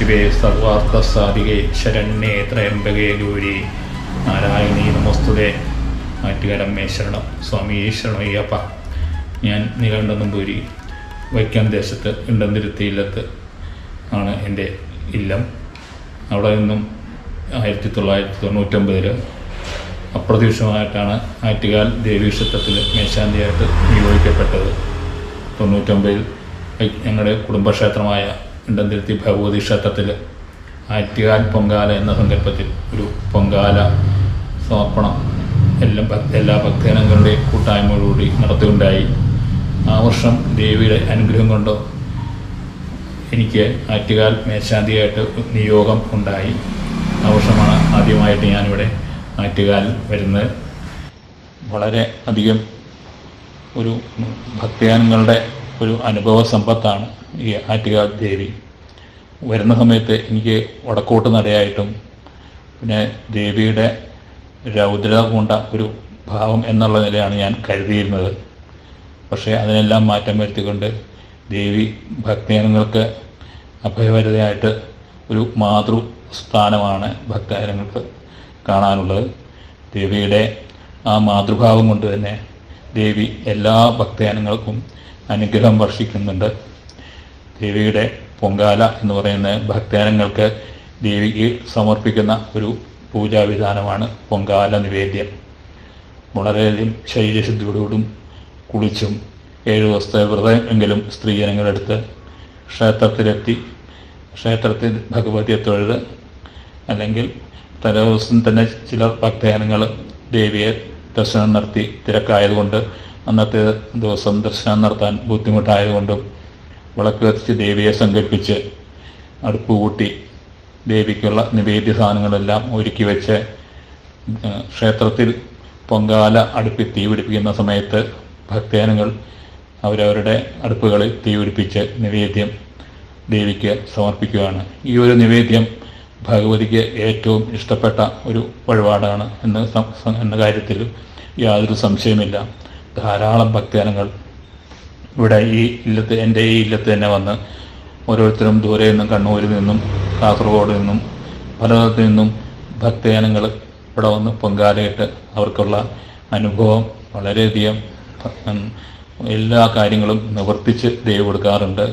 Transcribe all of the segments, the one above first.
ശിവേ സർവാർത്ഥസാധികേ ശരണ്യേ ത്രയംബകേ ഗൗരി നാരായണീ നമസ്തുതേ. ആറ്റുകാലമ്മേ ശരണം, സ്വാമിയേ ശരണം അയ്യപ്പ. ഞാൻ നീലകണ്ഠൻ നമ്പൂരി, വൈക്കം ദേശത്ത് ഇണ്ടന്തിരുത്തി ഇല്ലത്ത് ആണ് എൻ്റെ ഇല്ലം. അവിടെ നിന്നും 1999 അപ്രതീക്ഷിതമായിട്ടാണ് ആറ്റുകാൽ ദേവീക്ഷേത്രത്തിൽ മേശാന്തിയായിട്ട് നിയോഗിക്കപ്പെട്ടത്. 99 ഞങ്ങളുടെ കുടുംബക്ഷേത്രമായ ഇണ്ടന്തിരുത്തി ഭഗവതി ക്ഷേത്രത്തിൽ ആറ്റുകാൽ പൊങ്കാല എന്ന സങ്കല്പത്തിൽ ഒരു പൊങ്കാല സമർപ്പണം എല്ലാ ഭക്തജനങ്ങളുടെയും കൂട്ടായ്മയോടുകൂടി നടത്തുകയുണ്ടായി. ആ വർഷം ദേവിയുടെ അനുഗ്രഹം കൊണ്ട് എനിക്ക് ആറ്റുകാൽ മേശാന്തിയായിട്ട് നിയോഗം ഉണ്ടായി. ആ വർഷമാണ് ആദ്യമായിട്ട് ഞാനിവിടെ ആറ്റുകാൽ വരുന്നത്. വളരെ അധികം ഒരു ഭക്തജനങ്ങളുടെ ഒരു അനുഭവ സമ്പത്താണ് ഈ ആറ്റുകാൽ ദേവി. വരുന്ന സമയത്ത് എനിക്ക് വടക്കോട്ട് നടയായിട്ടും പിന്നെ ദേവിയുടെ രൗദ്രത കൊണ്ട ഒരു ഭാവം എന്നുള്ള നിലയാണ് ഞാൻ കരുതിയിരുന്നത്. പക്ഷേ അതിനെല്ലാം മാറ്റം വരുത്തിക്കൊണ്ട് ദേവി ഭക്തജനങ്ങൾക്ക് അഭയവരതയായിട്ട് ഒരു മാതൃസ്ഥാനമാണ് ഭക്തജനങ്ങൾക്ക് കാണാനുള്ളത്. ദേവിയുടെ ആ മാതൃഭാവം കൊണ്ട് തന്നെ ദേവി എല്ലാ ഭക്തജനങ്ങൾക്കും അനുഗ്രഹം വർഷിക്കുന്നുണ്ട്. ദേവിയുടെ പൊങ്കാല എന്ന് പറയുന്ന ഭക്തജനങ്ങൾക്ക് ദേവിക്ക് സമർപ്പിക്കുന്ന ഒരു പൂജാവിധാനമാണ് പൊങ്കാല നിവേദ്യം. വളരെയധികം ശരീരശുദ്ധിയോടും കുളിച്ചും 7 ദിവസത്തെ വ്രതം എങ്കിലും സ്ത്രീജനങ്ങളെടുത്ത് ക്ഷേത്രത്തിലെത്തി ക്ഷേത്രത്തിൽ ഭഗവതിയെ തൊഴുത്, അല്ലെങ്കിൽ തലേദിവസം തന്നെ ചില ഭക്തജനങ്ങൾ ദേവിയെ ദർശനം നടത്തി തിരക്കായതുകൊണ്ട് അന്നത്തെ ദിവസം ദർശനം നടത്താൻ ബുദ്ധിമുട്ടായതുകൊണ്ടും വിളക്ക് കത്തിച്ച് ദേവിയെ സങ്കല്പിച്ച് അടുപ്പ് കൂട്ടി ദേവിക്കുള്ള നിവേദ്യ സാധനങ്ങളെല്ലാം ഒരുക്കി വെച്ച് ക്ഷേത്രത്തിൽ പൊങ്കാല അടുപ്പിൽ തീ പിടിപ്പിക്കുന്ന സമയത്ത് ഭക്തജനങ്ങൾ അവരവരുടെ അടുപ്പുകളിൽ തീ പിടിപ്പിച്ച് നിവേദ്യം ദേവിക്ക് സമർപ്പിക്കുകയാണ്. ഈ ഒരു നിവേദ്യം ഭഗവതിക്ക് ഏറ്റവും ഇഷ്ടപ്പെട്ട ഒരു വഴിപാടാണ് എന്ന കാര്യത്തിൽ യാതൊരു സംശയമില്ല. ധാരാളം ഭക്തജനങ്ങൾ ഇവിടെ എൻ്റെ ഈ ഇല്ലത്ത് തന്നെ വന്ന് ഓരോരുത്തരും ദൂരെ നിന്നും കണ്ണൂരിൽ നിന്നും കാസർഗോഡ് നിന്നും പലയിടത്തു നിന്നും ഭക്തജനങ്ങൾ ഇവിടെ വന്ന് പൊങ്കാലയിട്ട് അവർക്കുള്ള അനുഭവം വളരെയധികം എല്ലാ കാര്യങ്ങളും നിവർത്തിച്ച് ദേവി കൊടുക്കാറുണ്ട്.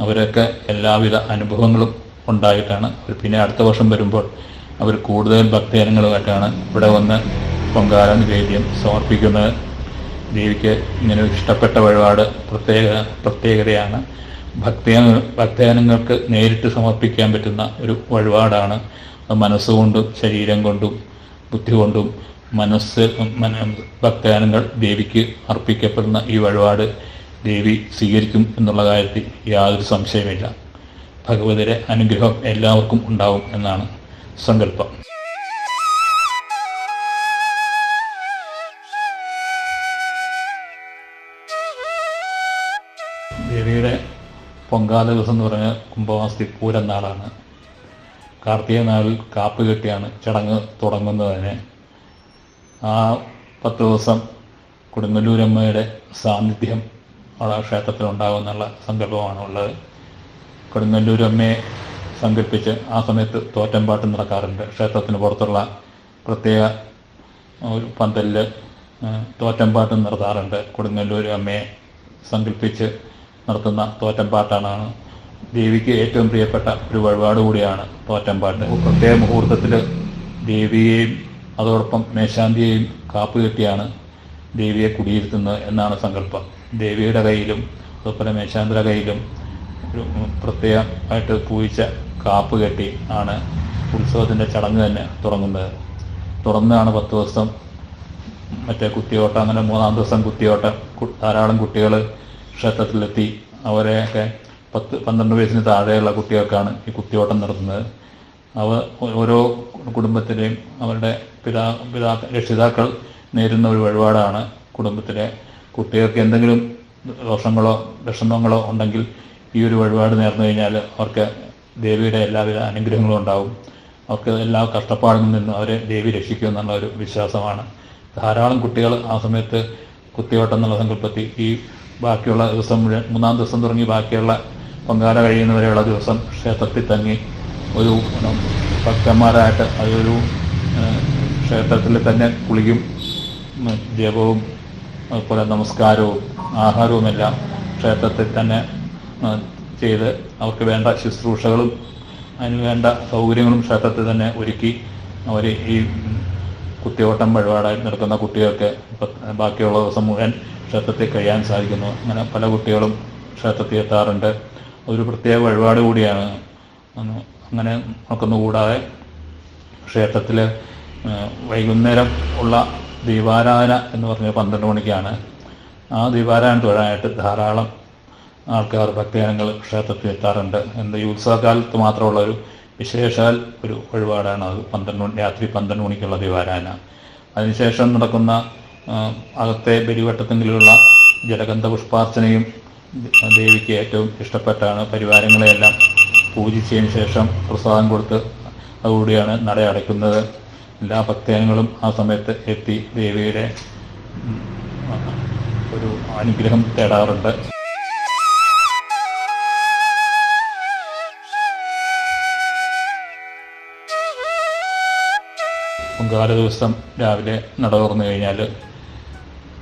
അവരൊക്കെ എല്ലാവിധ അനുഭവങ്ങളും ഉണ്ടായിട്ടാണ് പിന്നെ അടുത്ത വർഷം വരുമ്പോൾ അവർ കൂടുതൽ ഭക്തജനങ്ങളുമായിട്ടാണ് ഇവിടെ വന്ന് പൊങ്കാല നിവേദ്യം സമർപ്പിക്കുന്നത്. ദേവിക്ക് ഇങ്ങനെ ഒരു ഇഷ്ടപ്പെട്ട വഴിപാട് പ്രത്യേകതയാണ്. ഭക്തജനങ്ങൾക്ക് നേരിട്ട് സമർപ്പിക്കാൻ പറ്റുന്ന ഒരു വഴിപാടാണ്. മനസ്സുകൊണ്ടും ശരീരം കൊണ്ടും ബുദ്ധി കൊണ്ടും ഭക്തജനങ്ങൾ ദേവിക്ക് അർപ്പിക്കപ്പെടുന്ന ഈ വഴിപാട് ദേവി സ്വീകരിക്കും എന്നുള്ള കാര്യത്തിൽ യാതൊരു സംശയമില്ല. ഭഗവതിയുടെ അനുഗ്രഹം എല്ലാവർക്കും ഉണ്ടാവും എന്നാണ് സങ്കല്പം. ദേവിയുടെ പൊങ്കാല ദിവസം എന്ന് പറഞ്ഞാൽ കുംഭമാസത്തിൽ പൂരം നാളാണ്. കാർത്തിക നാളിൽ കാപ്പ് കെട്ടിയാണ് ചടങ്ങ് തുടങ്ങുന്നത് തന്നെ. ആ 10 ദിവസം കൊടുങ്ങല്ലൂരമ്മയുടെ സാന്നിധ്യം അവിടെ ക്ഷേത്രത്തിലുണ്ടാകുമെന്നുള്ള സങ്കല്പമാണ് ഉള്ളത്. കൊടുങ്ങല്ലൂരമ്മയെ സങ്കല്പിച്ച് ആ സമയത്ത് തോറ്റമ്പാട്ട് നടക്കാറുണ്ട്. ക്ഷേത്രത്തിന് പുറത്തുള്ള പ്രത്യേക ഒരു പന്തലിൽ തോറ്റമ്പാട്ട് നടത്താറുണ്ട്. കൊടുങ്ങല്ലൂർ അമ്മയെ സങ്കല്പിച്ച് നടത്തുന്ന തോറ്റമ്പാട്ടാണ് ദേവിക്ക് ഏറ്റവും പ്രിയപ്പെട്ട ഒരു വഴിപാട് കൂടിയാണ് തോറ്റമ്പാട്ട്. പ്രത്യേക മുഹൂർത്തത്തിൽ ദേവിയെയും അതോടൊപ്പം മേശാന്തിയെയും കാപ്പ് കെട്ടിയാണ് ദേവിയെ കുടിയിരുത്തുന്നത് എന്നാണ് സങ്കല്പം. ദേവിയുടെ കയ്യിലും അതുപോലെ മേശാന്തിയുടെ കയ്യിലും ഒരു പ്രത്യേകമായിട്ട് പൂജിച്ച കാപ്പ് കെട്ടി ആണ് ഉത്സവത്തിൻ്റെ ചടങ്ങ് തന്നെ തുടങ്ങുന്നത്. തുറന്നാണ് 10 ദിവസം മറ്റേ കുത്തിയോട്ടം, അങ്ങനെ 3-ാം ദിവസം കുത്തിയോട്ടം. ധാരാളം കുട്ടികൾ ക്ഷേത്രത്തിലെത്തി. അവരെയൊക്കെ 10-12 വയസ്സിന് താഴെയുള്ള കുട്ടികൾക്കാണ് ഈ കുത്തിയോട്ടം നടത്തുന്നത്. ഓരോ കുടുംബത്തിലെയും അവരുടെ രക്ഷിതാക്കൾ നേരുന്ന ഒരു വഴിപാടാണ്. കുടുംബത്തിലെ കുട്ടികൾക്ക് എന്തെങ്കിലും ദോഷങ്ങളോ വിഷമങ്ങളോ ഉണ്ടെങ്കിൽ ഈ ഒരു വഴിപാട് നേർന്നു കഴിഞ്ഞാൽ അവർക്ക് ദേവിയുടെ എല്ലാവിധ അനുഗ്രഹങ്ങളും ഉണ്ടാവും. അവർക്ക് എല്ലാ കഷ്ടപ്പാടിൽ നിന്നും അവരെ ദേവി രക്ഷിക്കും എന്നുള്ള ഒരു വിശ്വാസമാണ്. ധാരാളം കുട്ടികൾ ആ സമയത്ത് കുത്തിയോട്ടം എന്നുള്ള സങ്കല്പത്തിൽ ഈ ബാക്കിയുള്ള ദിവസം 3-ാം ദിവസം തുടങ്ങി ബാക്കിയുള്ള പൊങ്കാല കഴിയുന്നവരെയുള്ള ദിവസം ക്ഷേത്രത്തിൽ തങ്ങി ഒരു ഭക്തന്മാരായിട്ട് അതൊരു ക്ഷേത്രത്തിൽ തന്നെ കുളിയും ജപവും അതുപോലെ നമസ്കാരവും ആഹാരവുമെല്ലാം ക്ഷേത്രത്തിൽ തന്നെ ചെയ്ത് അവർക്ക് വേണ്ട ശുശ്രൂഷകളും അതിന് വേണ്ട സൗകര്യങ്ങളും ക്ഷേത്രത്തിൽ തന്നെ ഒരുക്കി അവർ ഈ കുത്തിയോട്ടം വഴിപാടായി നടക്കുന്ന കുട്ടികൾക്ക് ബാക്കിയുള്ള ദിവസം മുഴുവൻ ക്ഷേത്രത്തിൽ കഴിയാൻ സാധിക്കുന്നു. അങ്ങനെ പല കുട്ടികളും ക്ഷേത്രത്തിൽ എത്താറുണ്ട്. ഒരു പ്രത്യേക വഴിപാട് കൂടിയാണ്. അങ്ങനെ നടക്കുന്നുകൂടാതെ ക്ഷേത്രത്തിൽ വൈകുന്നേരം ഉള്ള ദീപാരാധന എന്ന് പറഞ്ഞ 12 മണിക്കാണ്. ആ ദീപാരാധന തൊഴാനായിട്ട് ധാരാളം ആൾക്കാർ ഭക്തജനങ്ങൾ ക്ഷേത്രത്തിൽ എത്താറുണ്ട്. ഈ ഉത്സവകാലത്ത് മാത്രമുള്ള ഒരു വിശേഷാൽ ഒരു വഴിപാടാണ് അത്. രാത്രി 12 മണിക്കുള്ള ദീപാരാധന. അതിനുശേഷം നടക്കുന്ന അകത്തെ ബലിവട്ടത്തെങ്കിലുള്ള ജലഗന്ധ പുഷ്പാർച്ചനയും ദേവിക്ക് ഏറ്റവും ഇഷ്ടപ്പെട്ടാണ്. പരിവാരങ്ങളെയെല്ലാം പൂജിച്ചതിന് ശേഷം പ്രസാദം കൊടുത്ത് അതുകൂടിയാണ് നട അടയ്ക്കുന്നത്. എല്ലാ ഭക്തജനങ്ങളും ആ സമയത്ത് എത്തി ദേവിയുടെ ഒരു അനുഗ്രഹം തേടാറുണ്ട്. പൊങ്കാല ദിവസം രാവിലെ നട തുറന്നു കഴിഞ്ഞാൽ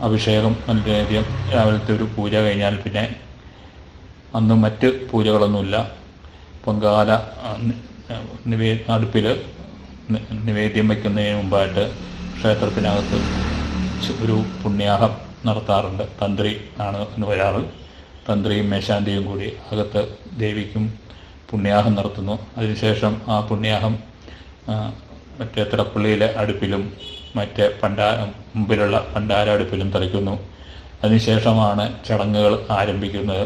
അഭിഷേകം നൈവേദ്യം, രാവിലത്തെ ഒരു പൂജ കഴിഞ്ഞാൽ പിന്നെ അന്ന് മറ്റ് പൂജകളൊന്നുമില്ല. പൊങ്കാല അടുപ്പിൽ നിവേദ്യം വയ്ക്കുന്നതിന് മുമ്പായിട്ട് ക്ഷേത്രത്തിനകത്ത് ഒരു പുണ്യാഹം നടത്താറുണ്ട്. തന്ത്രി ആണ് എന്ന് വരാറ്. തന്ത്രിയും മേശാന്തിയും കൂടി അകത്ത് ദേവിക്കും പുണ്യാഹം നടത്തുന്നു. അതിനുശേഷം ആ പുണ്യാഹം മറ്റേ തിടപ്പള്ളിയിലെ അടുപ്പിലും മറ്റേ മുമ്പിലുള്ള പണ്ടാര അടുപ്പിലും തളിക്കുന്നു. അതിനുശേഷമാണ് ചടങ്ങുകൾ ആരംഭിക്കുന്നത്.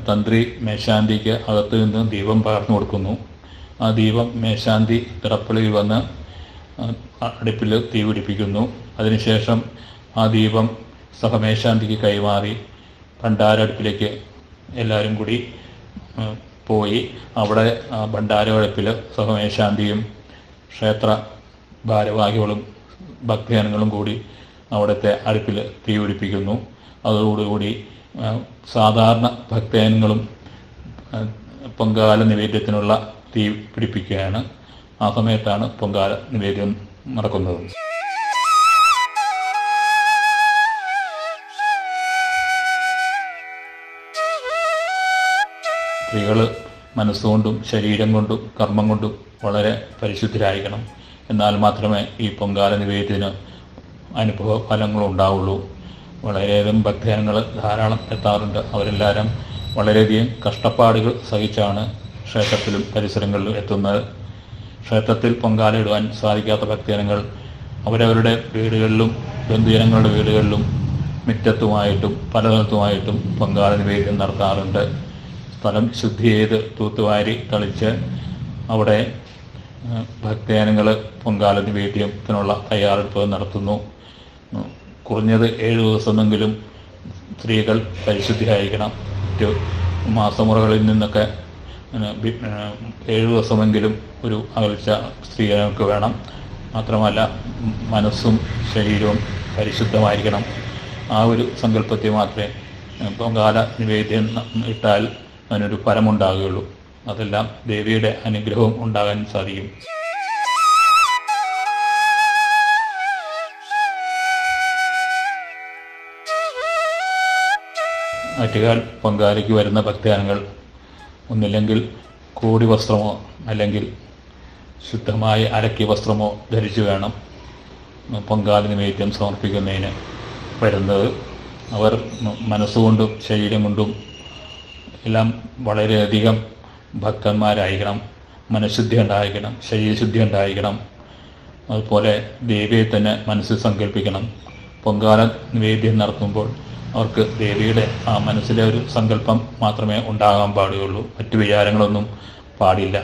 തന്ത്രി മേശാന്തിക്ക് അകത്തു നിന്ന് ദീപം പകർന്നു കൊടുക്കുന്നു. ആ ദീപം മേശാന്തി തിടപ്പള്ളിയിൽ വന്ന് അടുപ്പിൽ തീ പിടിപ്പിക്കുന്നു. അതിനുശേഷം ആ ദീപം സഹമേശാന്തിക്ക് കൈമാറി ഭണ്ഡാരടുപ്പിലേക്ക് എല്ലാവരും കൂടി പോയി അവിടെ ഭണ്ഡാരടുപ്പിൽ സഹമേശാന്തിയും ക്ഷേത്ര ഭാരവാഹികളും ഭക്തജനങ്ങളും കൂടി അവിടുത്തെ അടുപ്പിൽ തീ പിടിപ്പിക്കുന്നു. അതോടുകൂടി സാധാരണ ഭക്തജനങ്ങളും പൊങ്കാല നിവേദ്യത്തിനുള്ള തീ പിടിപ്പിക്കുകയാണ്. ആ സമയത്താണ് പൊങ്കാല നിവേദ്യം നടക്കുന്നത്. സ്ത്രീകൾ മനസ്സുകൊണ്ടും ശരീരം കൊണ്ടും കർമ്മം കൊണ്ടും വളരെ പരിശുദ്ധരായിരിക്കണം. എന്നാൽ മാത്രമേ ഈ പൊങ്കാല നിവേദ്യത്തിന് അനുഭവ ഫലങ്ങളുണ്ടാവുള്ളൂ. വളരെയധികം ഭക്തജനങ്ങൾ ധാരാളം എത്താറുണ്ട്. അവരെല്ലാവരും വളരെയധികം കഷ്ടപ്പാടുകൾ സഹിച്ചാണ് ക്ഷേത്രത്തിലും പരിസരങ്ങളിലും എത്തുന്നത്. ക്ഷേത്രത്തിൽ പൊങ്കാല ഇടുവാൻ സാധിക്കാത്ത ഭക്തജനങ്ങൾ അവരവരുടെ വീടുകളിലും ബന്ധുജനങ്ങളുടെ വീടുകളിലും മുറ്റത്തുമായിട്ടും പലതരത്തുമായിട്ടും പൊങ്കാല നിവേദ്യം നടത്താറുണ്ട്. സ്ഥലം ശുദ്ധി ചെയ്ത് തൂത്തുവാരി തളിച്ച് അവിടെ ഭക്തജനങ്ങൾ പൊങ്കാല നിവേദ്യത്തിനുള്ള തയ്യാറെടുപ്പ് നടത്തുന്നു. കുറഞ്ഞത് 7 ദിവസമെങ്കിലും സ്ത്രീകൾ പരിശുദ്ധിയായിരിക്കണം. മറ്റ് മാസമുറകളിൽ നിന്നൊക്കെ 7 ദിവസമെങ്കിലും ഒരു അകൽച്ച സ്ത്രീകൾക്ക് വേണം. മാത്രമല്ല മനസ്സും ശരീരവും പരിശുദ്ധമായിരിക്കണം. ആ ഒരു സങ്കല്പത്തിൽ മാത്രമേ പൊങ്കാല നിവേദ്യം ഇട്ടാൽ അതിനൊരു ഫലമുണ്ടാകുകയുള്ളൂ. അതെല്ലാം ദേവിയുടെ അനുഗ്രഹവും ഉണ്ടാകാൻ സാധിക്കും. ആറ്റുകാൽ പൊങ്കാലയ്ക്ക് വരുന്ന ഭക്തജനങ്ങൾ ഒന്നില്ലെങ്കിൽ കോടി വസ്ത്രമോ അല്ലെങ്കിൽ ശുദ്ധമായ അലക്കിയ വസ്ത്രമോ ധരിച്ചു വേണം പൊങ്കാല നിവേദ്യം സമർപ്പിക്കുന്നതിന് വരുന്നത്. അവർ മനസ്സുകൊണ്ടും ശരീരം കൊണ്ടും എല്ലാം വളരെയധികം ഭക്തന്മാരായിരിക്കണം. മനഃശുദ്ധി ഉണ്ടായിരിക്കണം, ശരീരശുദ്ധി ഉണ്ടായിരിക്കണം. അതുപോലെ ദേവിയെ തന്നെ മനസ്സിൽ സങ്കല്പിക്കണം. പൊങ്കാല നിവേദ്യം നടത്തുമ്പോൾ അവർക്ക് ദേവിയുടെ ആ മനസ്സിലെ ഒരു സങ്കല്പം മാത്രമേ ഉണ്ടാകാൻ പാടുകയുള്ളൂ. മറ്റു വിചാരങ്ങളൊന്നും പാടില്ല.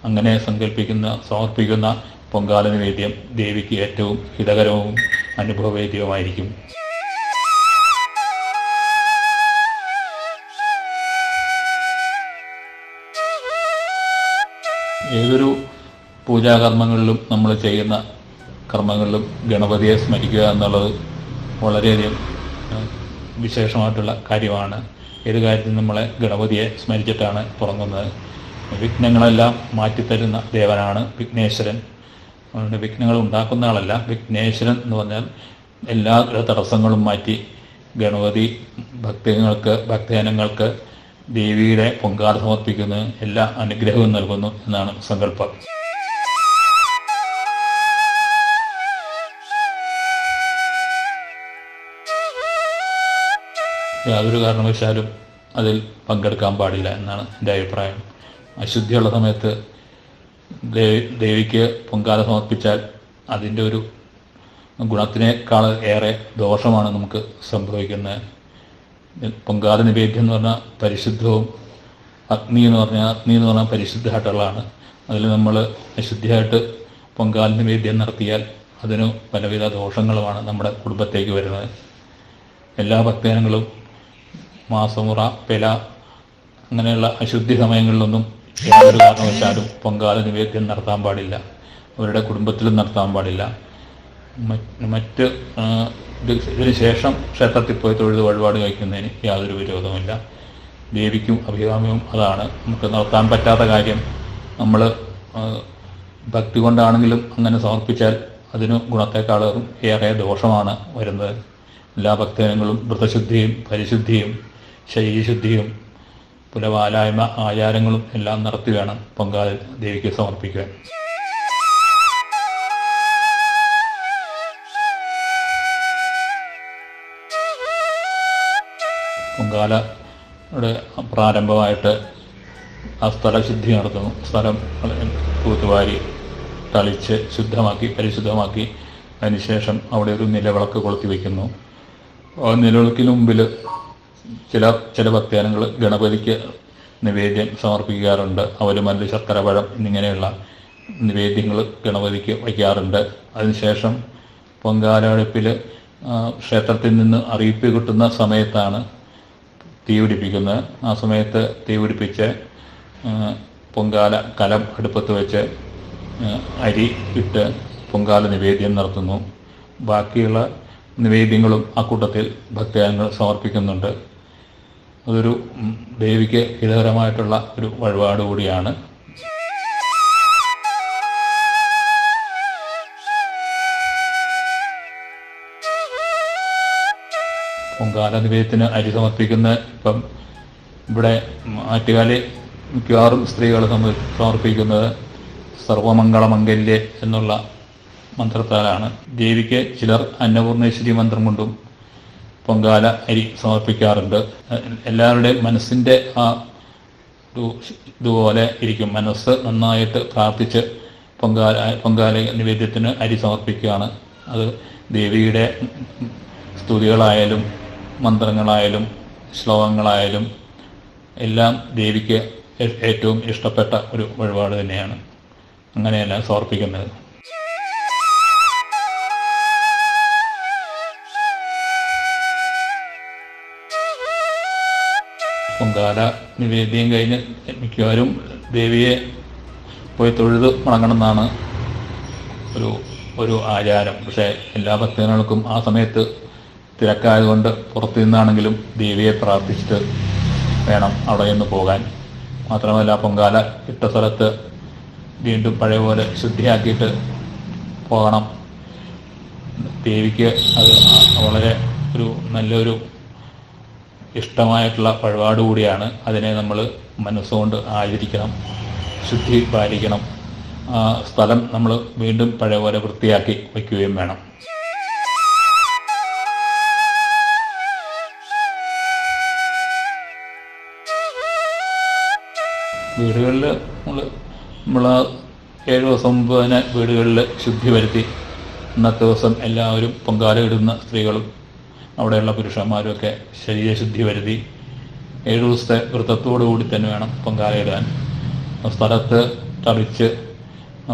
അങ്ങനെ സമർപ്പിക്കുന്ന പൊങ്കാല നിവേദ്യം ദേവിക്ക് ഏറ്റവും ഹിതകരവും അനുഭവവേദ്യവുമായിരിക്കും. ഏതൊരു പൂജാകർമ്മങ്ങളിലും നമ്മൾ ചെയ്യുന്ന കർമ്മങ്ങളിലും ഗണപതിയെ സ്മരിക്കുക എന്നുള്ളത് വളരെയധികം വിശേഷമായിട്ടുള്ള കാര്യമാണ്. ഏത് കാര്യത്തിനും നമ്മളെ ഗണപതിയെ സ്മരിച്ചിട്ടാണ് തുടങ്ങുന്നത്. വിഘ്നങ്ങളെല്ലാം മാറ്റിത്തരുന്ന ദേവനാണ് വിഘ്നേശ്വരൻ. അതുകൊണ്ട് വിഘ്നങ്ങൾ ഉണ്ടാക്കുന്ന ആളല്ല. വിഘ്നേശ്വരൻ എന്ന് പറഞ്ഞാൽ എല്ലാ തടസ്സങ്ങളും മാറ്റി ഗണപതി ഭക്തജനങ്ങൾക്ക് ദേവിയുടെ പൊങ്കാല സമർപ്പിക്കുന്ന എല്ലാ അനുഗ്രഹവും നൽകുന്നു എന്നാണ് സങ്കല്പം. യാതൊരു കാരണവശാലും അതിൽ പങ്കെടുക്കാൻ പാടില്ല എന്നാണ് എൻ്റെ അഭിപ്രായം. അശുദ്ധിയുള്ള സമയത്ത് ദേവിക്ക് പൊങ്കാല സമർപ്പിച്ചാൽ അതിൻ്റെ ഒരു ഗുണത്തിനേക്കാൾ ഏറെ ദോഷമാണ് നമുക്ക് സംഭവിക്കുന്നത്. പൊങ്കാല നിവേദ്യം എന്ന് പറഞ്ഞാൽ പരിശുദ്ധവും, അഗ്നി എന്ന് പറഞ്ഞാൽ പരിശുദ്ധമായിട്ടുള്ളതാണ്. അതിൽ നമ്മൾ അശുദ്ധിയായിട്ട് പൊങ്കാല നിവേദ്യം നടത്തിയാൽ അതിന് പലവിധ ദോഷങ്ങളുമാണ് നമ്മുടെ കുടുംബത്തേക്ക് വരുന്നത്. എല്ലാ ഭക്തജനങ്ങളും മാസമുറ, പെല അങ്ങനെയുള്ള അശുദ്ധി സമയങ്ങളിലൊന്നും യാതൊരു കാരണവശാലും പൊങ്കാല നിവേദ്യം നടത്താൻ പാടില്ല. അവരുടെ കുടുംബത്തിലും നടത്താൻ പാടില്ല. മറ്റ് ഇതിന് ശേഷം ക്ഷേത്രത്തിൽ പോയി തൊഴുത് വഴിപാട് കഴിക്കുന്നതിന് യാതൊരു വിരോധമില്ല. ദേവിക്കും അഭികാമ്യവും അതാണ്. നമുക്ക് നടത്താൻ പറ്റാത്ത കാര്യം നമ്മൾ ഭക്തി കൊണ്ടാണെങ്കിലും അങ്ങനെ സമർപ്പിച്ചാൽ അതിന് ഗുണത്തെക്കാളും ഏറെ ദോഷമാണ് വരുന്നത്. എല്ലാ ഭക്തജനങ്ങളും വ്രതശുദ്ധിയും പരിശുദ്ധിയും ശരീരശുദ്ധിയും പുലവാലായ്മ ആചാരങ്ങളും എല്ലാം നടത്തി വേണം പൊങ്കാല ദേവിക്ക് സമർപ്പിക്കാൻ. പൊങ്കാലയുടെ പ്രാരംഭമായിട്ട് ആ സ്ഥലശുദ്ധി നടത്തുന്നു. സ്ഥലം തൂത്തുവാരി തളിച്ച് ശുദ്ധമാക്കി പരിശുദ്ധമാക്കി അതിനുശേഷം അവിടെ ഒരു നിലവിളക്ക് കൊളുത്തി വയ്ക്കുന്നു. ആ നിലവിളക്കിന് മുമ്പിൽ ചില ഭക്തജനങ്ങൾ ഗണപതിക്ക് നിവേദ്യം സമർപ്പിക്കാറുണ്ട്. അവലുമല്ല്, ശർക്കരപ്പഴം എന്നിങ്ങനെയുള്ള നിവേദ്യങ്ങൾ ഗണപതിക്ക് വയ്ക്കാറുണ്ട്. അതിനുശേഷം പൊങ്കാല അടുപ്പിൽ ക്ഷേത്രത്തിൽ നിന്ന് അറിയിപ്പ് കിട്ടുന്ന സമയത്താണ് തീ പിടിപ്പിക്കുന്നത്. ആ സമയത്ത് തീ പിടിപ്പിച്ച് പൊങ്കാല കലം അടുപ്പത്ത് വെച്ച് അരി ഇട്ട് പൊങ്കാല നിവേദ്യം നടത്തുന്നു. ബാക്കിയുള്ള നിവേദ്യങ്ങളും ആ കൂട്ടത്തിൽ ഭക്തജനങ്ങൾ സമർപ്പിക്കുന്നുണ്ട്. അതൊരു ദേവിക്ക് ഹിതകരമായിട്ടുള്ള ഒരു വഴിപാട് കൂടിയാണ്. പൊങ്കാല നിവേദ്യത്തിന് അരി സമർപ്പിക്കുന്ന ഇപ്പം ഇവിടെ ആറ്റുകാലിൽ മിക്കവാറും സ്ത്രീകൾ സമർപ്പിക്കുന്നത് സർവമംഗളമംഗല്യേ എന്നുള്ള മന്ത്രത്താലാണ്. ദേവിക്ക് ചിലർ അന്നപൂർണേശ്വരി മന്ത്രം കൊണ്ടും പൊങ്കാല അരി സമർപ്പിക്കാറുണ്ട്. എല്ലാവരുടെയും മനസ്സിൻ്റെ ആ ഇതുപോലെ ഇരിക്കും. മനസ്സ് നന്നായിട്ട് പ്രാർത്ഥിച്ച് പൊങ്കാല നിവേദ്യത്തിന് അരി സമർപ്പിക്കുകയാണ്. അത് ദേവിയുടെ സ്തുതികളായാലും മന്ത്രങ്ങളായാലും ശ്ലോകങ്ങളായാലും എല്ലാം ദേവിക്ക് ഏറ്റവും ഇഷ്ടപ്പെട്ട ഒരു വഴിപാട് തന്നെയാണ്. അങ്ങനെയല്ല സമർപ്പിക്കുന്നത്. പൊങ്കാല നിവേദ്യം കഴിഞ്ഞ് മിക്കവാറും ദേവിയെ പോയി തൊഴുത് മടങ്ങണമെന്നാണ് ഒരു ആചാരം. പക്ഷേ എല്ലാ ഭക്തജനങ്ങൾക്കും ആ സമയത്ത് തിരക്കായതുകൊണ്ട് പുറത്തു നിന്നാണെങ്കിലും ദേവിയെ പ്രാർത്ഥിച്ചിട്ട് വേണം അവിടെ നിന്ന് പോകാൻ. മാത്രമല്ല പൊങ്കാല ഇട്ട സ്ഥലത്ത് വീണ്ടും പഴയ പോലെ ശുദ്ധിയാക്കിയിട്ട് പോകണം. ദേവിക്ക് അത് വളരെ നല്ലൊരു ഇഷ്ടമായിട്ടുള്ള വഴിപാട് കൂടിയാണ്. അതിനെ നമ്മൾ മനസ്സുകൊണ്ട് ആചരിക്കണം, ശുദ്ധി പാലിക്കണം. ആ സ്ഥലം നമ്മൾ വീണ്ടും പഴയ പോലെ വൃത്തിയാക്കി വയ്ക്കുകയും വേണം. വീടുകളിൽ നമ്മൾ 7 ദിവസം മുമ്പ് തന്നെ വീടുകളിൽ ശുദ്ധി വരുത്തി ഇന്നത്തെ ദിവസം എല്ലാവരും പൊങ്കാല ഇടുന്ന സ്ത്രീകളും അവിടെയുള്ള പുരുഷന്മാരുമൊക്കെ ശരീരശുദ്ധി വരുത്തി 7 ദിവസത്തെ വ്രതത്തോടു കൂടി തന്നെ വേണം പൊങ്കാല ഇടാൻ. സ്ഥലത്ത് തളിച്ച്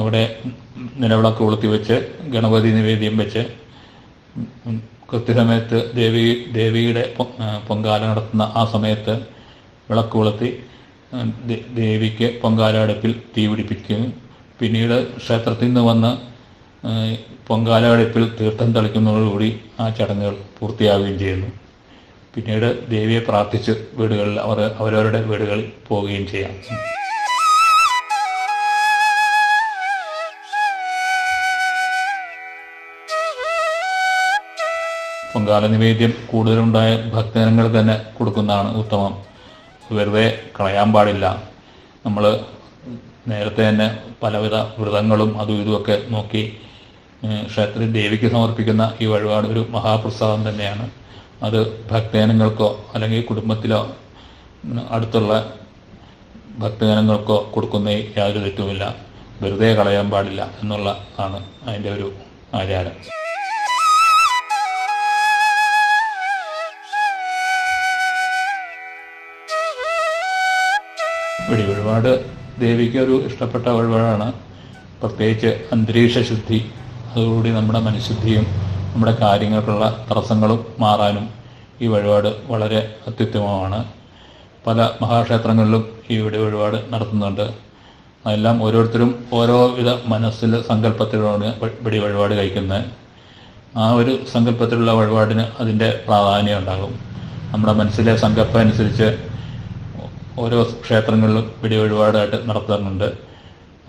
അവിടെ നിലവിളക്ക് കൊളുത്തി വെച്ച് ഗണപതി നിവേദ്യം വെച്ച് കൃത്യസമയത്ത് ദേവിയുടെ പൊങ്കാല നടത്തുന്ന ആ സമയത്ത് വിളക്ക് കൊളുത്തി ദേവിക്ക് പൊങ്കാല അടുപ്പിൽ തീ പിടിപ്പിക്കുകയും പിന്നീട് ക്ഷേത്രത്തിൽ നിന്ന് വന്ന് പൊങ്കാല അടുപ്പിൽ തീർത്ഥം തളിക്കുന്നതോടുകൂടി ആ ചടങ്ങുകൾ പൂർത്തിയാവുകയും ചെയ്യുന്നു. പിന്നീട് ദേവിയെ പ്രാർത്ഥിച്ച് വീടുകളിൽ അവരവരുടെ വീടുകളിൽ പോവുകയും ചെയ്യാം. പൊങ്കാല നിവേദ്യം കൂടുതലുണ്ടായ ഭക്തജനങ്ങൾ തന്നെ കൊടുക്കുന്നതാണ് ഉത്തമം. വെറുതെ കളയാൻ പാടില്ല. നമ്മൾ നേരത്തെ തന്നെ പലവിധ വ്രതങ്ങളും അതും ഇതുമൊക്കെ നോക്കി ക്ഷേത്രത്തിൽ ദേവിക്ക് സമർപ്പിക്കുന്ന ഈ വഴിപാട് ഒരു മഹാപ്രസാദം തന്നെയാണ്. അത് ഭക്തജനങ്ങൾക്കോ അല്ലെങ്കിൽ കുടുംബത്തിലോ അടുത്തുള്ള ഭക്തജനങ്ങൾക്കോ കൊടുക്കുന്നതിൽ യാതൊരു തെറ്റുമില്ല. വെറുതെ കളയാൻ പാടില്ല എന്നുള്ളതാണ് അതിൻ്റെ ഒരു ആചാരം. വഴിപാട് ദേവിക്ക് ഒരു ഇഷ്ടപ്പെട്ട വഴിപാടാണ്. പ്രത്യേകിച്ച് അന്തരീക്ഷ ശുദ്ധി, അതോടുകൂടി നമ്മുടെ മനഃശുദ്ധിയും നമ്മുടെ കാര്യങ്ങൾക്കുള്ള തടസ്സങ്ങളും മാറാനും ഈ വഴിപാട് വളരെ അത്യുത്തമമാണ്. പല മഹാക്ഷേത്രങ്ങളിലും ഈ വഴിപാട് നടത്തുന്നുണ്ട്. അതെല്ലാം ഓരോരുത്തരും ഓരോ വിധ മനസ്സിൽ സങ്കല്പത്തിലാണ് വഴിപാട് കഴിക്കുന്നത്. ആ ഒരു സങ്കല്പത്തിലുള്ള വഴിപാടിന് അതിൻ്റെ പ്രാധാന്യം ഉണ്ടാകും. നമ്മുടെ മനസ്സിലെ സങ്കല്പം അനുസരിച്ച് ഓരോ ക്ഷേത്രങ്ങളിലും വഴിപാടായിട്ട് നടത്താറുണ്ട്.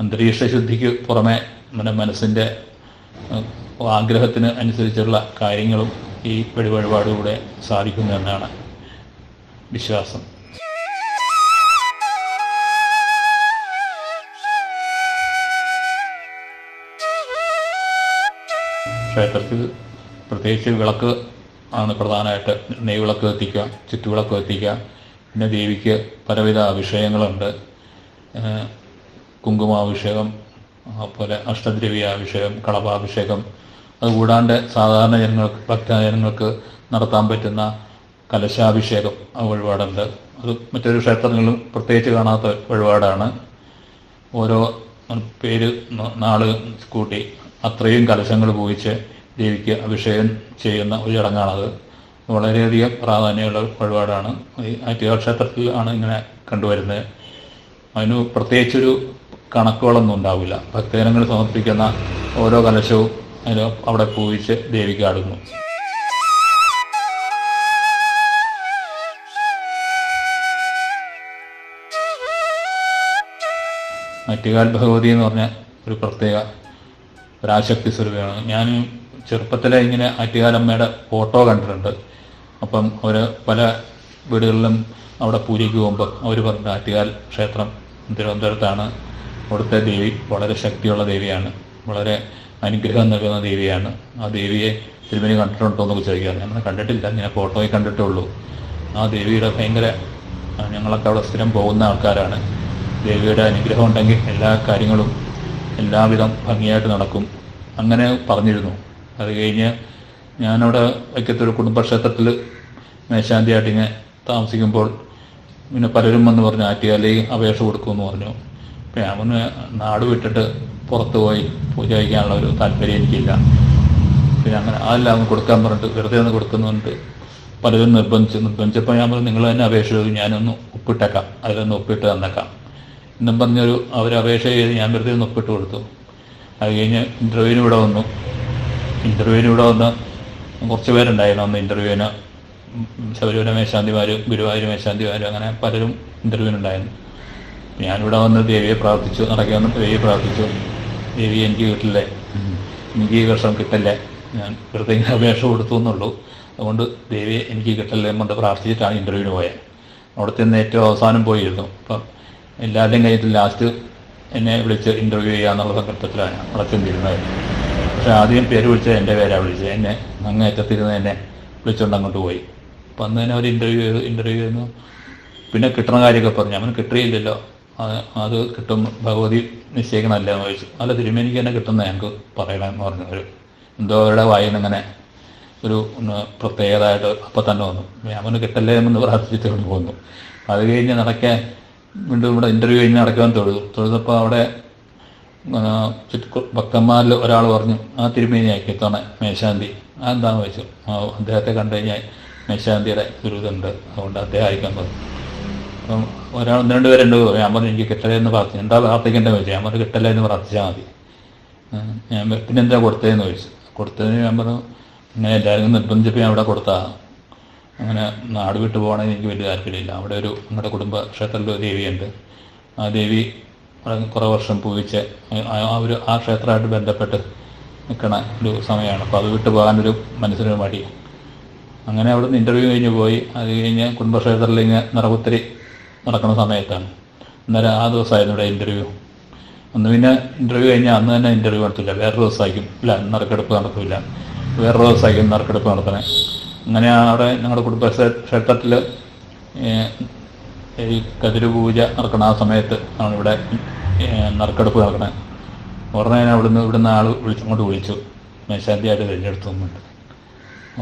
അന്തരീക്ഷ ശുദ്ധിക്ക് പുറമെ നമ്മുടെ മനസ്സിൻ്റെ ആഗ്രഹത്തിന് അനുസരിച്ചുള്ള കാര്യങ്ങളും ഈ വഴിപാടിലൂടെ സാധിക്കുന്നു എന്നാണ് വിശ്വാസം. ക്ഷേത്രത്തിൽ പ്രത്യേകിച്ച് വിളക്ക് ആണ് പ്രധാനമായിട്ട്. നെയ്വിളക്ക് കത്തിക്കുക, ചുറ്റുവിളക്ക് കത്തിക്കുക. പിന്നെ ദേവിക്ക് പലവിധ അഭിഷേകങ്ങളുണ്ട്. കുങ്കുമാഭിഷേകം, അതുപോലെ അഷ്ടദ്രവ്യാഭിഷേകം, കളഭാഭിഷേകം. അതുകൂടാണ്ട് സാധാരണ ഭക്തജനങ്ങൾക്ക് നടത്താൻ പറ്റുന്ന കലശാഭിഷേകം വഴിപാടുണ്ട്. അത് മറ്റൊരു ക്ഷേത്രങ്ങളിലും പ്രത്യേകിച്ച് കാണാത്ത വഴിപാടാണ്. ഓരോ പേര് നാള് കൂട്ടി അത്രയും കലശങ്ങൾ പൂജിച്ച് ദേവിക്ക് അഭിഷേകം ചെയ്യുന്ന ഒരു ചടങ്ങാണത്. വളരെയധികം പ്രാധാന്യമുള്ള വഴിപാടാണ്. ഈ ആറ്റുകാൽ ക്ഷേത്രത്തിൽ ആണ് ഇങ്ങനെ കണ്ടുവരുന്നത്. അതിന് പ്രത്യേകിച്ചൊരു കണക്കുകളൊന്നും ഉണ്ടാവില്ല. ഭക്തജനങ്ങൾ സമർപ്പിക്കുന്ന ഓരോ കലശവും അതിന് അവിടെ പൂജിച്ച് ദേവിക്ക് ആടുന്നു. ആറ്റുകാൽ ഭഗവതി എന്ന് പറഞ്ഞ ഒരു പ്രത്യേക പരാശക്തി സ്വരൂപമാണ്. ഞാൻ ചെറുപ്പത്തിലെ ഇങ്ങനെ ആറ്റുകാലമ്മയുടെ ഫോട്ടോ കണ്ടിട്ടുണ്ട്. അപ്പം അവർ പല വീടുകളിലും അവിടെ പൂജയ്ക്ക് പോകുമ്പോൾ അവർ പറഞ്ഞ ആറ്റുകാൽ ക്ഷേത്രം തിരുവനന്തപുരത്താണ്. അവിടുത്തെ ദേവി വളരെ ശക്തിയുള്ള ദേവിയാണ്, വളരെ അനുഗ്രഹം നൽകുന്ന ദേവിയാണ്. ആ ദേവിയെ തിരുമേനി കണ്ടിട്ടുണ്ടോ എന്നൊക്കെ ചോദിക്കാം. ഞാൻ കണ്ടിട്ടില്ല, ഞാൻ ഫോട്ടോയിൽ കണ്ടിട്ടുള്ളൂ. ആ ദേവിയുടെ ഭയങ്കര, ഞങ്ങളൊക്കെ അവിടെ സ്ഥിരം പോകുന്ന ആൾക്കാരാണ്. ദേവിയുടെ അനുഗ്രഹം ഉണ്ടെങ്കിൽ എല്ലാ കാര്യങ്ങളും എല്ലാവിധം ഭംഗിയായിട്ട് നടക്കും അങ്ങനെ പറഞ്ഞിരുന്നു. അത് കഴിഞ്ഞ് ഞാനവിടെ വൈക്കത്തൊരു കുടുംബക്ഷേത്രത്തിൽ മേശാന്തിയായിട്ട് ഇങ്ങനെ താമസിക്കുമ്പോൾ പിന്നെ പലരും വന്ന് പറഞ്ഞു ആറ്റുകാലിലേക്ക് അപേക്ഷ കൊടുക്കുമെന്ന് പറഞ്ഞു. അപ്പം ഞാൻ വന്ന് നാട് വിട്ടിട്ട് പുറത്ത് പോയി പൂജ കഴിക്കാനുള്ള ഒരു താല്പര്യം എനിക്കില്ല. പിന്നെ അങ്ങനെ അതെല്ലാം ഒന്ന് കൊടുക്കാൻ പറഞ്ഞിട്ട് വെറുതെ ഒന്ന് കൊടുക്കുന്നുണ്ട്. പലരും നിർബന്ധിച്ചപ്പോൾ ഞാൻ പറഞ്ഞു നിങ്ങൾ തന്നെ അപേക്ഷ എഴുതി, ഞാനൊന്ന് ഒപ്പിട്ടേക്കാം, അതിലൊന്ന് ഒപ്പിട്ട് തന്നേക്കാം എന്നും പറഞ്ഞൊരു അവർ അപേക്ഷ ചെയ്ത് ഞാൻ വെറുതെ ഒന്ന് ഒപ്പിട്ട് കൊടുത്തു. അത് കഴിഞ്ഞ് ഇൻ്റർവ്യൂവിന് ഇവിടെ വന്നു കുറച്ച് പേരുണ്ടായിരുന്നു അന്ന് ഇൻ്റർവ്യൂവിന്. ശബരിമല മേശാന്തിമാരും ഗുരുവായൂർ മേശാന്തിമാരും അങ്ങനെ പലരും ഇൻ്റർവ്യൂവിനുണ്ടായിരുന്നു. ഞാനിവിടെ വന്ന് ദേവിയെ പ്രാർത്ഥിച്ചു, നടക്കാൻ വന്ന് ദേവിയെ പ്രാർത്ഥിച്ചു. ദേവി എനിക്ക് കിട്ടില്ലേ, എനിക്ക് ഈ വർഷം കിട്ടല്ലേ, ഞാൻ വെറുതെ ഇങ്ങനെ അപേക്ഷ കൊടുത്തു എന്നുള്ളൂ, അതുകൊണ്ട് ദേവിയെ എനിക്ക് കിട്ടല്ലേ എന്നുകൊണ്ട് പ്രാർത്ഥിച്ചിട്ടാണ് ഇൻ്റർവ്യൂവിന് പോയത്. അവിടെ ചെന്ന് ഏറ്റവും അവസാനം പോയിരുന്നു. അപ്പം എല്ലാവരുടെയും കഴിഞ്ഞിട്ട് ലാസ്റ്റ് എന്നെ വിളിച്ച് ഇൻ്റർവ്യൂ ചെയ്യാന്നുള്ള സങ്കല്പത്തിലാണ് അവിടെ ചെന്നിരുന്നത്. പക്ഷെ ആദ്യം പേര് വിളിച്ചത് എൻ്റെ പേരാണ് വിളിച്ചത്. എന്നെ അങ്ങേറ്റത്തിരുന്ന് എന്നെ വിളിച്ചുകൊണ്ട് അങ്ങോട്ട് പോയി. അപ്പം അന്ന് തന്നെ അവർ ഇൻ്റർവ്യൂ ചെയ്യുന്നു. പിന്നെ കിട്ടുന്ന കാര്യമൊക്കെ പറഞ്ഞു. അവന് കിട്ടിയില്ലല്ലോ, അത് കിട്ടും ഭഗവതി നിശ്ചയിക്കണമല്ലേ എന്ന് ചോദിച്ചു. അല്ല തിരുമേനിക്ക് തന്നെ കിട്ടുന്ന ഞങ്ങൾക്ക് പറയണമെന്ന് പറഞ്ഞു. ഒരു എന്തോ അവരുടെ വായിന്ന് അങ്ങനെ ഒരു പ്രത്യേകതയായിട്ട് അപ്പം തന്നെ വന്നു. അവന് കിട്ടല്ലേ എന്ന് പ്രാർത്ഥിച്ചിട്ട് കൊണ്ട് പോന്നു. അത് കഴിഞ്ഞ് നടക്കാൻ വീണ്ടും ഇവിടെ ഇൻ്റർവ്യൂ കഴിഞ്ഞ് നടക്കാൻ തൊഴുതപ്പോൾ അവിടെ ഭക്തന്മാരിൽ ഒരാൾ പറഞ്ഞു ആ തിരുമേനി ആക്കിത്തവണ മേശാന്തി. അതെന്താണെന്ന് വെച്ചു. അദ്ദേഹത്തെ കണ്ടു കഴിഞ്ഞാൽ മേശാന്തിയുടെ ഒരു ഇതുണ്ട്, അതുകൊണ്ട് അദ്ദേഹം അയക്കാൻ പറഞ്ഞു. അപ്പം ഒരാൾ 1-2 പേരുണ്ട്. ഞാൻ പറഞ്ഞു എനിക്ക് കിട്ടലേ എന്ന് പ്രാർത്ഥിച്ചു. എന്താ പ്രാർത്ഥിക്കേണ്ടതെന്ന് ചോദിച്ചു. ഞാൻ പറഞ്ഞു കിട്ടലേ എന്ന് പ്രാർത്ഥിച്ചാൽ മതി. ഞാൻ പിന്നെന്താ കൊടുത്തതെന്ന് ചോദിച്ചു. കൊടുത്തതിന് ഞാൻ പറഞ്ഞു ഇങ്ങനെ എല്ലാവരും നിർബന്ധിച്ചപ്പോൾ ഞാൻ അവിടെ കൊടുത്താ. അങ്ങനെ നാട് വിട്ടു പോകണമെങ്കിൽ എനിക്ക് വലിയ താല്പര്യമില്ല. അവിടെ ഒരു നമ്മുടെ കുടുംബ ക്ഷേത്രത്തിൽ ഒരു ദേവിയുണ്ട്. ആ ദേവി കുറേ വർഷം പൂജിച്ച് ആ ക്ഷേത്രമായിട്ട് ബന്ധപ്പെട്ട് നിൽക്കണ ഒരു സമയമാണ്. അപ്പോൾ അത് വിട്ടു പോകാനൊരു മനസ്സിനൊരു മടി. അങ്ങനെ അവിടെ നിന്ന് ഇൻ്റർവ്യൂ കഴിഞ്ഞ് പോയി. അത് കഴിഞ്ഞ് കുടുംബക്ഷേത്രത്തിൽ ഇങ്ങനെ നിറകുത്തിരി നടക്കുന്ന സമയത്താണ്. അന്നേരം ആ ദിവസമായിരുന്നു ഇവിടെ ഇൻ്റർവ്യൂ. അന്ന് പിന്നെ ഇൻ്റർവ്യൂ കഴിഞ്ഞാൽ അന്ന് തന്നെ ഇൻ്റർവ്യൂ നടത്തില്ല, വേറൊരു ദിവസമായിരിക്കും. ഇല്ല, നറുക്കെടുപ്പ് നടത്തില്ല, വേറൊരു ദിവസമായിരിക്കും നറുക്കെടുപ്പ് നടത്തണേ. അങ്ങനെ അവിടെ ഞങ്ങളുടെ കുടുംബ ക്ഷേത്രത്തിൽ ഈ കതിര് പൂജ നടക്കുന്ന ആ സമയത്ത് ആണ് ഇവിടെ നറുക്കെടുപ്പ് നടക്കണേ. ഉടനെ ഇവിടുന്ന് ആൾ അങ്ങോട്ട് വിളിച്ചു, മേശാന്തിയായിട്ട് തിരഞ്ഞെടുത്തു തന്നിട്ട്.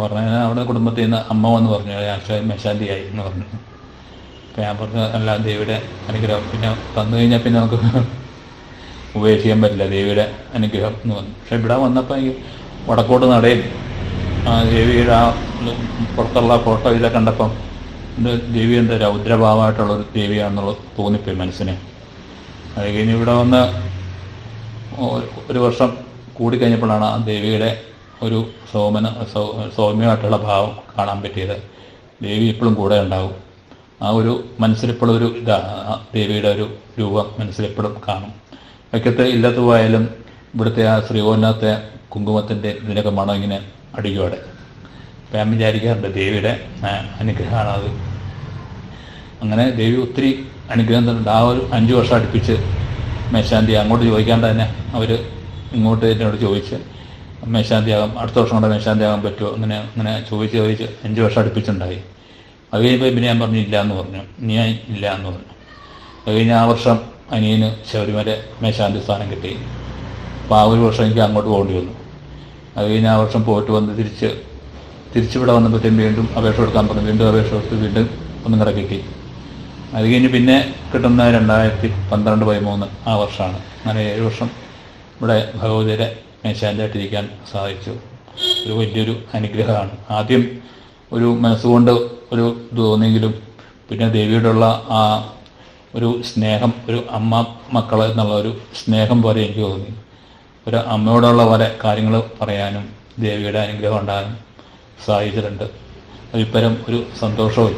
ഉടനെ അവിടെ കുടുംബത്തിൽ നിന്ന് അമ്മ വന്ന് പറഞ്ഞു, മേശാന്തിയായി എന്ന് പറഞ്ഞു. അപ്പം ഞാൻ പറഞ്ഞു, അല്ല, ദേവിയുടെ അനുഗ്രഹം പിന്നെ തന്നു കഴിഞ്ഞാൽ പിന്നെ നമുക്ക് ഉപേക്ഷിക്കാൻ പറ്റില്ല, ദേവിയുടെ അനുഗ്രഹം എന്ന് പറഞ്ഞു. പക്ഷെ ഇവിടെ വന്നപ്പോൾ ഈ വടക്കോട്ട് നടയും ദേവിയുടെ ആ പുറത്തുള്ള ഫോട്ടോ ഇതൊക്കെ കണ്ടപ്പം ദേവി എന്താ രൗദ്രഭാവമായിട്ടുള്ളൊരു ദേവിയാണെന്നുള്ളത് തോന്നിപ്പോയി മനസ്സിന്. അത് കഴിഞ്ഞ് ഇവിടെ വന്ന് ഒരു വർഷം കൂടിക്കഴിഞ്ഞപ്പോഴാണ് ആ ദേവിയുടെ ഒരു സൗമ്യമായിട്ടുള്ള ഭാവം കാണാൻ പറ്റിയത്. ദേവി എപ്പോഴും കൂടെ ഉണ്ടാവും. ആ ഒരു മനസ്സിലെപ്പോഴും ഒരു ഇതാണ് ദേവിയുടെ ഒരു രൂപം മനസ്സിലെപ്പോഴും കാണും. വൈക്കത്ത് ഇല്ലത്ത് പോയാലും ഇവിടുത്തെ ആ ശ്രീകോലിനകത്തെ കുങ്കുമത്തിൻ്റെ ഇതിനൊക്കെ മണം ഇങ്ങനെ അടിക്കുവാടെ. അപ്പം ഞാൻ വിചാരിക്കാറുണ്ട് ദേവിയുടെ അനുഗ്രഹമാണത്. അങ്ങനെ ദേവി ഒത്തിരി അനുഗ്രഹം തന്നിട്ടുണ്ട്. ആ ഒരു 5 വർഷം അടുപ്പിച്ച് മേശാന്തി അങ്ങോട്ട് ചോദിക്കാണ്ട് തന്നെ അവർ ഇങ്ങോട്ട് എന്നോട് ചോദിച്ച് മേശാന്തിയാകാം, അടുത്ത വർഷം കൂടെ മേശാന്തിയാകാൻ പറ്റുമോ, അങ്ങനെ ചോദിച്ച് 5 വർഷം അടുപ്പിച്ചുണ്ടായി. അത് കഴിയുമ്പോൾ പിന്നെ ഞാൻ പറഞ്ഞു ഇല്ല എന്ന് പറഞ്ഞു, ഞാൻ ഇല്ല എന്ന് പറഞ്ഞു. അത് കഴിഞ്ഞ് ആ വർഷം അനിയന് ശബരിമല മേശാന്തി സ്ഥാനം കിട്ടി. അപ്പോൾ ആ ഒരു വർഷം എനിക്ക് അങ്ങോട്ട് പോകേണ്ടി വന്നു. അത് കഴിഞ്ഞ് ആ വർഷം പോയിട്ട് വന്ന് തിരിച്ചിവിടെ വന്നപ്പോഴത്തേക്കും വീണ്ടും അപേക്ഷ കൊടുക്കാൻ പറഞ്ഞു. വീണ്ടും അപേക്ഷ കൊടുത്ത് വീണ്ടും ഒന്നും കൂടെ കിട്ടി. അത് കഴിഞ്ഞ് പിന്നെ കിട്ടുന്ന 2012-13 ആ വർഷമാണ്. അങ്ങനെ 7 വർഷം ഇവിടെ ഭഗവതിയുടെ മേശാന്തിയായിട്ടിരിക്കാൻ സാധിച്ചു. ഒരു വലിയൊരു അനുഗ്രഹമാണ്. ആദ്യം ഒരു മനസ്സുകൊണ്ട് ഒരു ഇത് തോന്നിയെങ്കിലും പിന്നെ ദേവിയോടുള്ള ആ ഒരു സ്നേഹം, ഒരു അമ്മ മക്കൾ എന്നുള്ള ഒരു സ്നേഹം പോലെ എനിക്ക് തോന്നി. ഒരു അമ്മയോടുള്ള പോലെ കാര്യങ്ങൾ പറയാനും ദേവിയുടെ അനുഗ്രഹം ഉണ്ടാകാനും സാധിച്ചിട്ടുണ്ട്. അതിപ്പരം ഒരു സന്തോഷവും